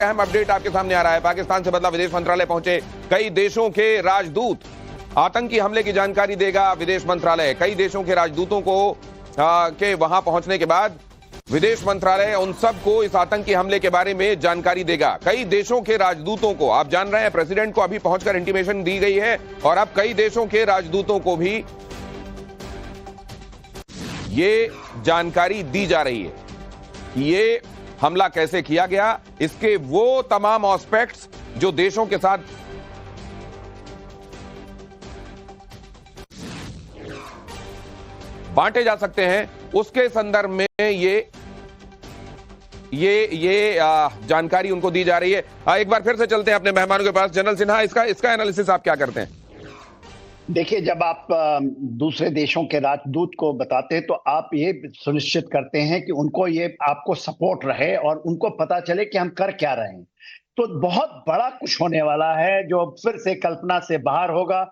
अहम अपडेट आपके सामने आ रहा है। पाकिस्तान से बदला विदेश मंत्रालय पहुंचे कई देशों के राजदूत। आतंकी हमले की जानकारी देगा विदेश मंत्रालय। कई देशों के राजदूतों को के वहां पहुंचने के बाद विदेश मंत्रालय उन सबको इस आतंकी हमले के बारे में जानकारी देगा। कई देशों के राजदूतों को, आप जान रहे हैं, प्रेसिडेंट को अभी पहुंचकर इंटीमेशन दी गई है और अब कई देशों के राजदूतों को भी ये जानकारी दी जा रही है कि ये हमला कैसे किया गया, इसके वो तमाम एस्पेक्ट्स जो देशों के साथ बांटे जा सकते हैं, उसके संदर्भ में ये जानकारी उनको दी जा रही है। एक बार फिर से चलते हैं अपने मेहमानों के पास। जनरल सिन्हा, इसका एनालिसिस आप क्या करते हैं? देखिए, जब आप दूसरे देशों के राजदूत को बताते हैं तो आप ये सुनिश्चित करते हैं कि उनको ये आपको सपोर्ट रहे और उनको पता चले कि हम कर क्या रहे हैं। तो बहुत बड़ा कुछ होने वाला है जो फिर से कल्पना से बाहर होगा।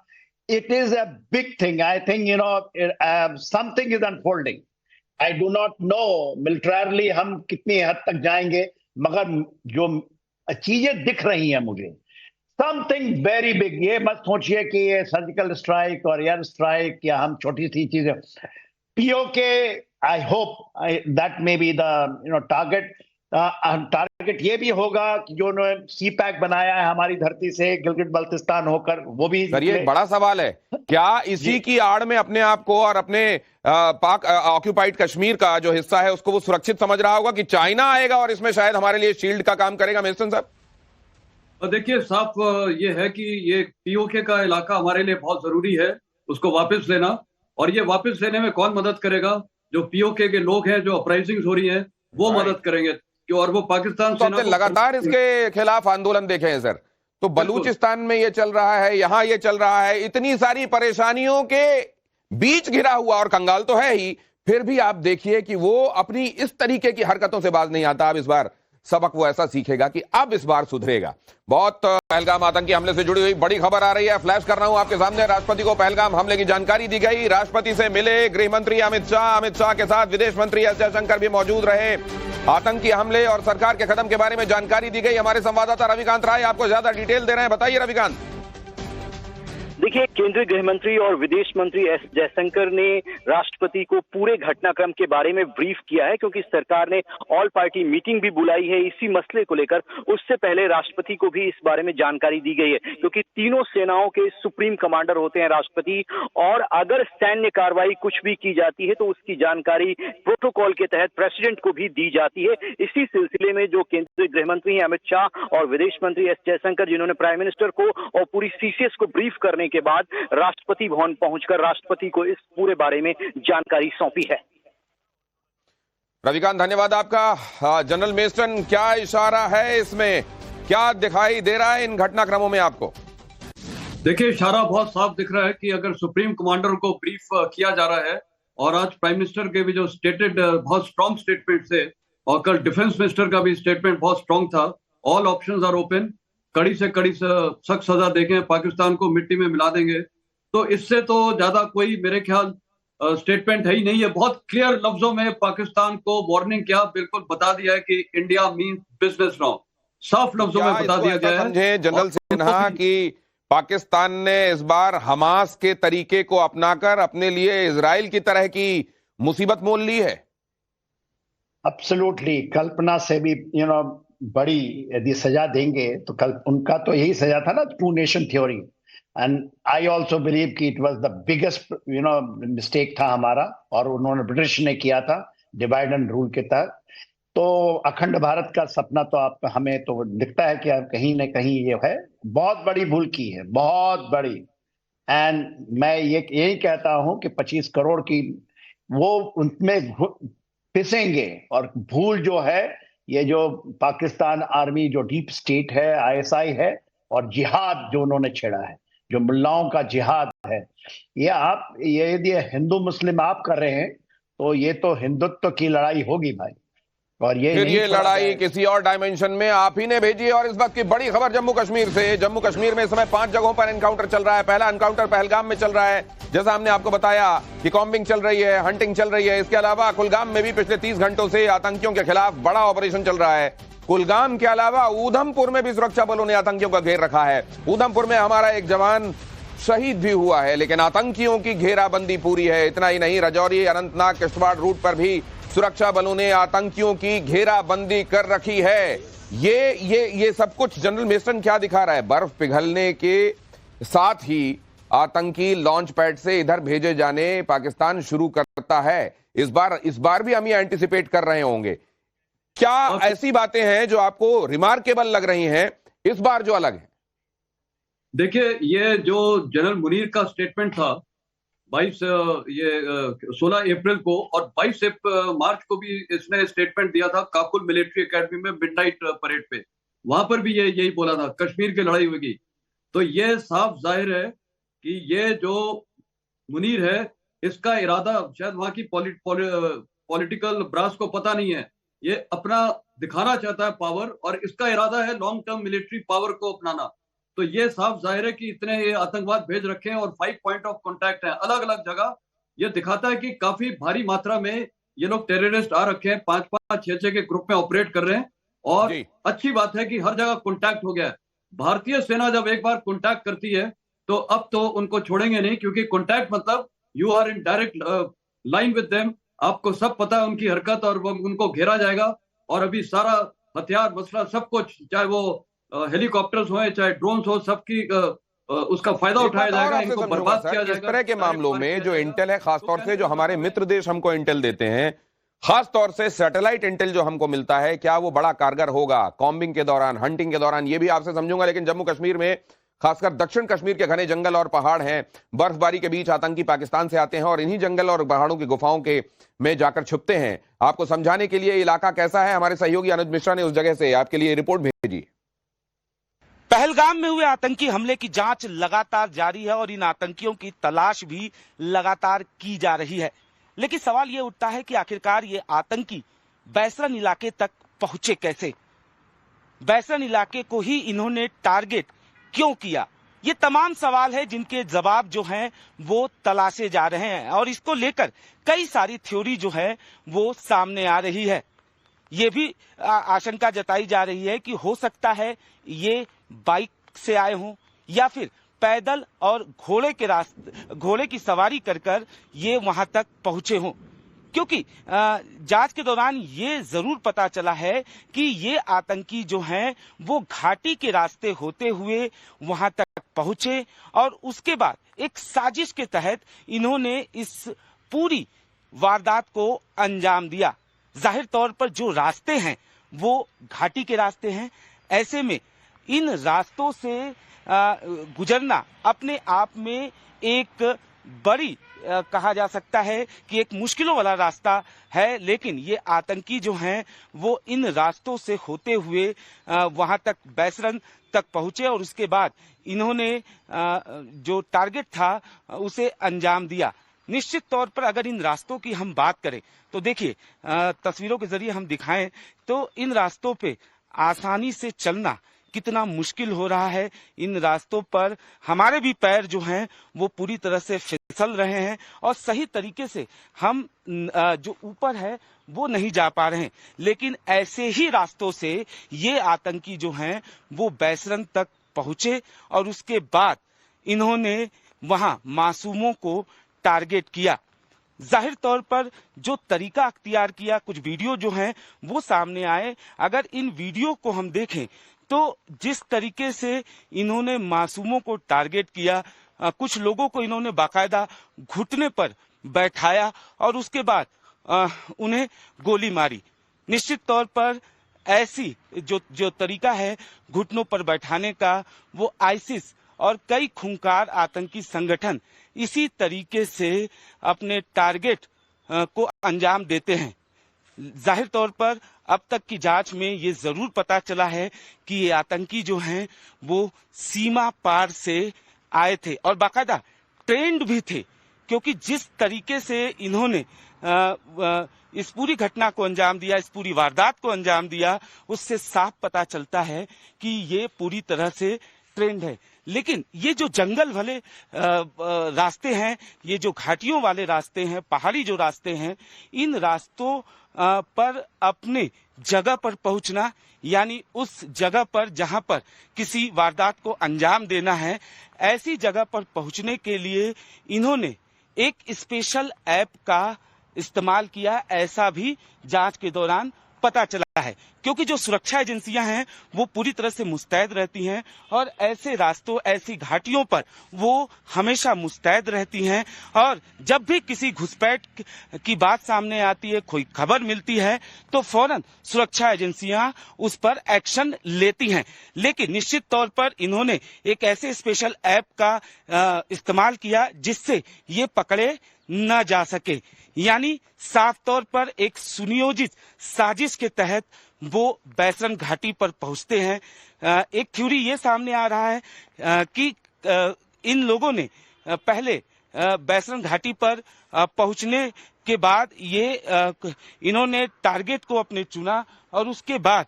It is a big thing. I think something is unfolding. I do not know militarily हम कितनी हद तक जाएंगे, मगर जो चीजें दिख रही हैं मुझे, समथिंग वेरी बिग। ये मत सोचिए कि ये सर्जिकल स्ट्राइक और एयर स्ट्राइक या हम छोटी सी चीजें। PoK, I hope that may be the target. Target ये भी होगा कि जो उन्होंने सी पैक बनाया है हमारी धरती से गिलगिट बल्तिस्तान होकर, वो भी। सर, ये बड़ा सवाल है। क्या इसी की आड़ में अपने आप को और अपने पाक ऑक्यूपाइड कश्मीर का जो हिस्सा है उसको वो सुरक्षित समझ रहा होगा कि चाइना आएगा और इसमें शायद हमारे लिए शील्ड का काम करेगा? मिस्टर साहब, देखिए, साफ ये है कि ये पीओके का इलाका हमारे लिए बहुत जरूरी है, उसको वापस लेना। और ये वापस लेने में कौन मदद करेगा? जो पीओके के लोग हैं, जो अपराइजिंग्स हो रही हैं, वो मदद करेंगे। और वो पाकिस्तान से लगातार इसके खिलाफ आंदोलन देखे हैं सर। तो बलूचिस्तान में ये चल रहा है, यहां ये चल रहा है, इतनी सारी परेशानियों के बीच घिरा हुआ, और कंगाल तो है ही, फिर भी आप देखिए कि वो अपनी इस तरीके की हरकतों से बाज नहीं आता। अब इस बार सबक वो ऐसा सीखेगा कि अब इस बार सुधरेगा। बहुत पहलगाम आतंकी हमले से जुड़ी हुई बड़ी खबर आ रही है, फ्लैश कर रहा हूं आपके सामने। राष्ट्रपति को पहलगाम हमले की जानकारी दी गई। राष्ट्रपति से मिले गृह मंत्री अमित शाह के साथ विदेश मंत्री एस जयशंकर भी मौजूद रहे। आतंकी हमले और सरकार के कदम के बारे में जानकारी दी गई। हमारे संवाददाता रविकांत राय आपको ज्यादा डिटेल दे रहे हैं। बताइए रविकांत। देखिए, केंद्रीय गृह मंत्री और विदेश मंत्री एस जयशंकर ने राष्ट्रपति को पूरे घटनाक्रम के बारे में ब्रीफ किया है, क्योंकि सरकार ने ऑल पार्टी मीटिंग भी बुलाई है इसी मसले को लेकर। उससे पहले राष्ट्रपति को भी इस बारे में जानकारी दी गई है, क्योंकि तीनों सेनाओं के सुप्रीम कमांडर होते हैं राष्ट्रपति, और अगर सैन्य कार्रवाई कुछ भी की जाती है तो उसकी जानकारी प्रोटोकॉल के तहत प्रेसिडेंट को भी दी जाती है। इसी सिलसिले में जो केंद्रीय गृह मंत्री हैं अमित शाह और विदेश मंत्री एस जयशंकर, जिन्होंने प्राइम मिनिस्टर को और पूरी सीसीएस को ब्रीफ करने के बाद राष्ट्रपति भवन पहुंचकर राष्ट्रपति को इस पूरे बारे में जानकारी सौंपी है। रविकांत, धन्यवाद आपका। जनरल मेस्टन, क्या इशारा है इसमें, क्या दिखाई दे रहा है इन घटनाक्रमों में आपको? देखिए, इशारा बहुत साफ दिख रहा है कि अगर सुप्रीम कमांडर को ब्रीफ किया जा रहा है, और आज प्राइम मिनिस्टर के भी जो स्टेटेड बहुत स्ट्रॉन्ग स्टेटमेंट थे, और कल डिफेंस मिनिस्टर का भी स्टेटमेंट बहुत स्ट्रॉन्ग था, ऑल ऑप्शंस आर ओपन, कड़ी से कड़ी सख्त सजा देंगे, पाकिस्तान को मिट्टी में मिला देंगे। तो इससे तो ज्यादा कोई मेरे ख्याल स्टेटमेंट है ही नहीं है। बहुत क्लियर लफ्जों में पाकिस्तान को वार्निंग क्या बिल्कुल बता दिया है कि इंडिया मीन्स बिजनेस नाउ। साफ लफ्जों में बता दिया गया है। समझे जनरल सिन्हा कि पाकिस्तान ने इस बार हमास के तरीके को अपनाकर अपने लिए इजराइल की तरह की मुसीबत मोल ली है? एब्सोल्युटली, कल्पना से भी बड़ी यदि सजा देंगे तो कल उनका तो यही सजा था ना, two nation theory. And I also believe कि it was the biggest mistake था हमारा, और उन्होंने ब्रिटिश ने किया था डिवाइड एंड रूल के तहत। तो अखंड भारत का सपना तो आप हमें तो दिखता है कि कहीं न कहीं ये है, बहुत बड़ी भूल की है, बहुत बड़ी। एंड मैं यही कहता हूं कि 25 करोड़ की वो उनमें पिसेंगे, और भूल जो है ये जो पाकिस्तान आर्मी, जो डीप स्टेट है, आईएसआई है, और जिहाद जो उन्होंने छेड़ा है, जो मुल्लाओं का जिहाद है, ये यदि हिंदू मुस्लिम आप कर रहे हैं तो ये तो हिंदुत्व की लड़ाई होगी भाई। और ये लड़ाई किसी और डायमेंशन में आप ही ने भेजी है। और इस वक्त की बड़ी खबर जम्मू कश्मीर से। जम्मू कश्मीर में इस समय 5 जगहों पर एनकाउंटर चल रहा है। पहला एनकाउंटर पहलगाम में चल रहा है, जैसा हमने आपको बताया कि कॉम्बिंग चल रही है, हंटिंग चल रही है। इसके अलावा कुलगाम में भी पिछले 30 घंटों से आतंकियों के खिलाफ बड़ा ऑपरेशन चल रहा है। कुलगाम के अलावा ऊधमपुर में भी सुरक्षा बलों ने आतंकियों का घेर रखा है। ऊधमपुर में हमारा एक जवान शहीद भी हुआ है, लेकिन आतंकियों की घेराबंदी पूरी है। इतना ही नहीं, राजौरी अनंतनाग किश्तवाड़ रूट पर भी सुरक्षा बलों ने आतंकियों की घेराबंदी कर रखी है। ये सब कुछ जनरल मेस्टन क्या दिखा रहा है? बर्फ पिघलने के साथ ही आतंकी लॉन्च पैड से इधर भेजे जाने पाकिस्तान शुरू करता है। इस बार भी हम ये एंटिसिपेट कर रहे होंगे। क्या ऐसी बातें हैं जो आपको रिमार्केबल लग रही हैं इस बार जो अलग है? देखिए, ये जो जनरल मुनीर का स्टेटमेंट था 16 अप्रैल को, और 22 मार्च को भी इसने स्टेटमेंट दिया था काकुल मिलिट्री एकेडमी में मिडनाइट परेड पे। वहां पर भी ये यही बोला था, कश्मीर की लड़ाई होगी। तो ये साफ जाहिर है कि ये जो मुनीर है, इसका इरादा शायद वहां की पॉलिटिकल ब्रास को पता नहीं है। ये अपना दिखाना चाहता है पावर, और इसका इरादा है लॉन्ग टर्म मिलिट्री पावर को अपनाना। तो ये साफ जाहिर है कि इतने ये आतंकवाद भेज रखे हैं और 5 पॉइंट ऑफ कांटेक्ट हैं अलग अलग जगह। ये दिखाता है कि काफी भारी मात्रा में ये लोग टेररिस्ट आ रखे हैं, 5-5, 6-6 के ग्रुप में ऑपरेट कर रहे हैं। और अच्छी बात है कि हर जगह कांटेक्ट हो गया है। भारतीय सेना जब एक बार कांटेक्ट करती है तो अब तो उनको छोड़ेंगे नहीं, क्योंकि कांटेक्ट मतलब you are in direct line with them. आपको सब पता है उनकी हरकत, और वो उनको घेरा जाएगा। और अभी सारा हथियार मसला सब कुछ, चाहे वो हेलीकॉप्टर्स हो चाहे ड्रोन्स हो, सबकी उसका फायदा उठाया जाएगा, इनको बर्बाद किया जाएगा। इस तरह के मामलों में जो इंटेल है, खासतौर से जो हमारे मित्र देश हमको इंटेल देते हैं, खासतौर से सैटेलाइट इंटेल जो हमको मिलता है, क्या वो बड़ा कारगर होगा कॉम्बिंग के दौरान, हंटिंग के दौरान? ये भी आपसे समझूंगा। लेकिन जम्मू कश्मीर में, खासकर दक्षिण कश्मीर के घने जंगल और पहाड़ हैं, बर्फबारी के बीच आतंकी पाकिस्तान से आते हैं और इन्हीं जंगल और पहाड़ों की गुफाओं के में जाकर छुपते हैं। आपको समझाने के लिए इलाका कैसा है, हमारे सहयोगी अनुज मिश्रा ने उस जगह से आपके लिए रिपोर्ट भेजी। पहलगाम में हुए आतंकी हमले की जांच लगातार जारी है और इन आतंकियों की तलाश भी लगातार की जा रही है। लेकिन सवाल ये उठता है कि आखिरकार ये आतंकी बैसरन इलाके तक पहुंचे कैसे? बैसरन इलाके को ही इन्होंने टारगेट क्यों किया? ये तमाम सवाल है जिनके जवाब जो हैं वो तलाशे जा रहे हैं, और इसको लेकर कई सारी थ्योरी जो है वो सामने आ रही है। ये भी आशंका जताई जा रही है कि हो सकता है ये बाइक से आए हों या फिर पैदल और घोड़े की सवारी कर ये वहां तक पहुंचे हों, क्योंकि जांच के दौरान ये जरूर पता चला है कि ये आतंकी जो हैं वो घाटी के रास्ते होते हुए वहां तक पहुंचे और उसके बाद एक साजिश के तहत इन्होंने इस पूरी वारदात को अंजाम दिया। जाहिर तौर पर जो रास्ते हैं वो घाटी के रास्ते हैं। ऐसे में इन रास्तों से गुजरना अपने आप में एक बड़ी कहा जा सकता है कि एक मुश्किलों वाला रास्ता है। लेकिन ये आतंकी जो हैं वो इन रास्तों से होते हुए वहां तक बैसरन तक पहुंचे और उसके बाद इन्होंने जो टारगेट था उसे अंजाम दिया। निश्चित तौर पर अगर इन रास्तों की हम बात करें तो देखिए, तस्वीरों के जरिए हम दिखाएं तो इन रास्तों पे आसानी से चलना कितना मुश्किल हो रहा है। इन रास्तों पर हमारे भी पैर जो हैं वो पूरी तरह से फिसल रहे हैं और सही तरीके से हम जो ऊपर है वो नहीं जा पा रहे हैं। लेकिन ऐसे ही रास्तों से ये आतंकी जो हैं वो बैसरन तक पहुंचे और उसके बाद इन्होंने वहां मासूमों को टारगेट किया। जाहिर तौर पर जो तरीका अख्तियार किया, कुछ वीडियो जो हैं वो सामने आए। अगर इन वीडियो को हम देखें तो जिस तरीके से इन्होंने मासूमों को टारगेट किया, कुछ लोगों को इन्होंने बाकायदा घुटने पर बैठाया और उसके बाद उन्हें गोली मारी। निश्चित तौर पर ऐसी जो तरीका है घुटनों पर बैठाने का, वो आईसिस और कई खूंखार आतंकी संगठन इसी तरीके से अपने टारगेट को अंजाम देते हैं। जाहिर तौर पर अब तक की जांच में ये जरूर पता चला है कि ये आतंकी जो हैं वो सीमा पार से आए थे और बाकायदा ट्रेंड भी थे, क्योंकि जिस तरीके से इन्होंने इस पूरी घटना को अंजाम दिया, इस पूरी वारदात को अंजाम दिया, उससे साफ पता चलता है कि ये पूरी तरह से ट्रेंड है। लेकिन ये जो जंगल वाले रास्ते हैं, ये जो घाटियों वाले रास्ते हैं, पहाड़ी जो रास्ते हैं, इन रास्तों पर अपने जगह पर पहुंचना, यानी उस जगह पर जहां पर किसी वारदात को अंजाम देना है, ऐसी जगह पर पहुंचने के लिए इन्होंने एक स्पेशल ऐप का इस्तेमाल किया, ऐसा भी जांच के दौरान पता चला है। क्योंकि जो सुरक्षा एजेंसियां हैं वो पूरी तरह से मुस्तैद रहती हैं और ऐसे रास्तों, ऐसी घाटियों पर वो हमेशा मुस्तैद रहती हैं, और जब भी किसी घुसपैठ की बात सामने आती है, कोई खबर मिलती है, तो फौरन सुरक्षा एजेंसियां उस पर एक्शन लेती हैं। लेकिन निश्चित तौर पर इन्होंने एक ऐसे स्पेशल ऐप का इस्तेमाल किया जिससे ये पकड़े न जा सके, यानी साफ तौर पर एक सुनियोजित साजिश के तहत वो बैसरन घाटी पर पहुंचते हैं। एक थ्योरी ये सामने आ रहा है कि इन लोगों ने पहले बैसरन घाटी पर पहुंचने के बाद इन्होंने टारगेट को अपने चुना और उसके बाद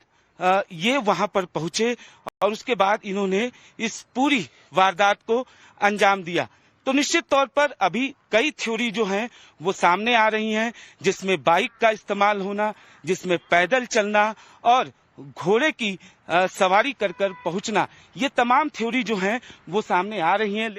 ये वहां पर पहुंचे और उसके बाद इन्होंने इस पूरी वारदात को अंजाम दिया। तो निश्चित तौर पर अभी कई थ्योरी जो हैं वो सामने आ रही हैं, जिसमें बाइक का इस्तेमाल होना, जिसमें पैदल चलना और घोड़े की सवारी कर पहुंचना, ये तमाम थ्योरी जो हैं वो सामने आ रही हैं।